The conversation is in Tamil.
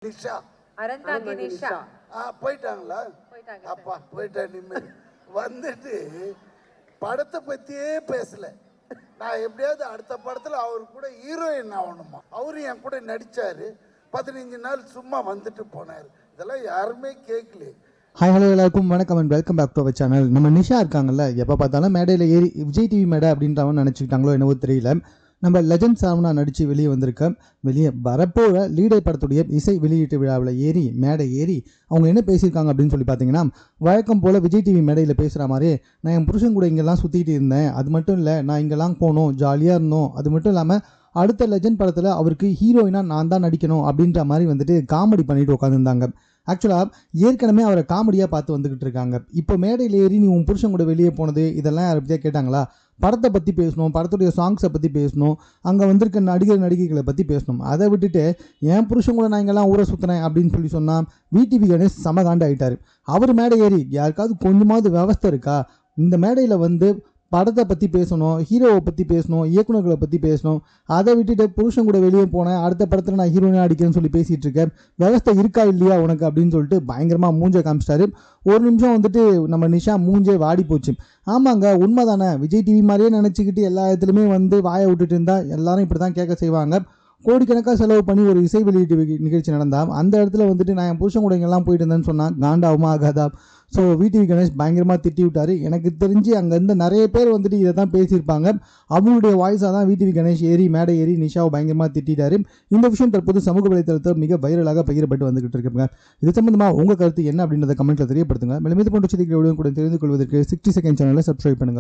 நிஷா அறந்தாங்கி நிஷா போயிட்டாங்களா? அப்பா போயிட்டா நிம்மதி. வந்துட்டு படத்தை பத்தியே பேசல. நான் எப்படியாவது அடுத்த படத்துல அவரு கூட ஹீரோயின் ஆகணுமா. அவரு என் கூட நடிச்சாரு. 15 நாள் சும்மா வந்துட்டு போனாரு. இதெல்லாம் யாருமே கேட்கல. ஹாய் ஹலோ எல்லாருக்கும் வணக்கம் and welcome back to our channel. நம்ம நிஷா இருக்காங்கல்ல, எப்போ பார்த்தாலும் மேடையில் ஏறி விஜய் டிவி மேடை அப்படின்றவன் நினச்சிக்கிட்டாங்களோ என்னவோ தெரியல. நம்ம லெஜண்ட் சாமனா நடித்து வெளியே வந்திருக்க, வெளியே வரப்போகிற லீடை படத்துடைய இசை வெளியீட்டு விழாவில் மேடை ஏறி அவங்க என்ன பேசியிருக்காங்க அப்படின்னு சொல்லி பார்த்தீங்கன்னா, வழக்கம் போல் விஜய் டிவி மேடையில் பேசுகிற மாதிரியே நான் என் புருஷன் கூட இங்கெல்லாம் சுற்றிட்டு இருந்தேன், அது மட்டும் இல்லை நான் இங்கெல்லாம் போனோம், ஜாலியாக இருந்தோம், அது மட்டும் இல்லாமல் அடுத்த லெஜண்ட் படத்தில் அவருக்கு ஹீரோயினாக நான் தான் நடிக்கணும் அப்படின்ற மாதிரி வந்துட்டு காமெடி பண்ணிட்டு உட்காந்துருந்தாங்க. ஆக்சுவலாக ஏற்கனவே அவரை காமெடியாக பார்த்து வந்துக்கிட்டு இருக்காங்க. இப்போ மேடையில் ஏறி நீ உன் புருஷன் கூட வெளியே போனது இதெல்லாம் யாரை பற்றியா கேட்டாங்களா? படத்தை பற்றி பேசணும், படத்துடைய சாங்ஸை பற்றி பேசணும், அங்கே வந்திருக்க நடிகைகளை பற்றி பேசணும். அதை விட்டுட்டு என் புருஷன் கூட நான் இங்கெல்லாம் ஊரை சுற்றுறேன் அப்படின்னு சொல்லி சொன்னால் விடிவி கணேஷ் சமகாண்டு ஆகிட்டார். அவர் மேடை ஏறி யாருக்காவது கொஞ்சமாவது விவஸ்தை இருக்கா? இந்த மேடையில் வந்து படத்தை பற்றி பேசணும், ஹீரோவை பற்றி பேசணும், இயக்குநர்களை பற்றி பேசணும், அதை விட்டுட்டு புருஷன் கூட வெளியே போனேன், அடுத்த படத்தில் நான் ஹீரோயினாக அடிக்கிறேன்னு சொல்லி பேசிகிட்டு இருக்கேன், விவஸ்தை இருக்கா இல்லையா உனக்கு அப்படின்னு சொல்லிட்டு பயங்கரமாக மூஞ்சை காமிச்சிட்டாரு. ஒரு நிமிஷம் வந்துட்டு நம்ம நிஷா மூஞ்சே வாடி போச்சு. ஆமாங்க, உண்மை தானே, விஜய் டிவி மாதிரியே நினச்சிக்கிட்டு எல்லா இடத்துலையுமே வந்து வாயை விட்டுட்டு இருந்தால் எல்லாரும் இப்படி தான் கேட்க செய்வாங்க. கோடிக்கணக்காக செலவு பண்ணி ஒரு இசை வெளியீட்டு நிகழ்ச்சி நடந்தால் அந்த இடத்துல வந்துட்டு நான் என் புருஷன் கூட இங்கெல்லாம் போயிட்டு இருந்தேன்னு சொன்னால் காண்டாவுமா ஆகாதா? ஸோ விடிவி கணேஷ் பயங்கரமாக திட்டி விட்டார். எனக்கு தெரிஞ்சு அங்கே இருந்து நிறைய பேர் வந்துட்டு இதை தான் பேசியிருப்பாங்க. அவங்களுடைய வாய்ஸாக தான் விடிவி கணேஷ் மேடை ஏறி நிஷாவை பயங்கரமாக திட்டாரு. இந்த விஷயம் தற்போது சமூக வலைத்தளத்தில் மிக வைரலாக பகிரப்பட்டு வந்துகிட்டு இருக்குங்க. இது சம்பந்தமாக உங்கள் கருத்து என்ன அப்படின்றத கமெண்ட்டில் தெரியப்படுத்துங்க. மேலும் இது போன்ற செய்திகளை கூட தெரிந்து கொள்வதற்கு 60 செகண்ட் சேனலை சப்ஸ்கிரைப் பண்ணுங்கள்.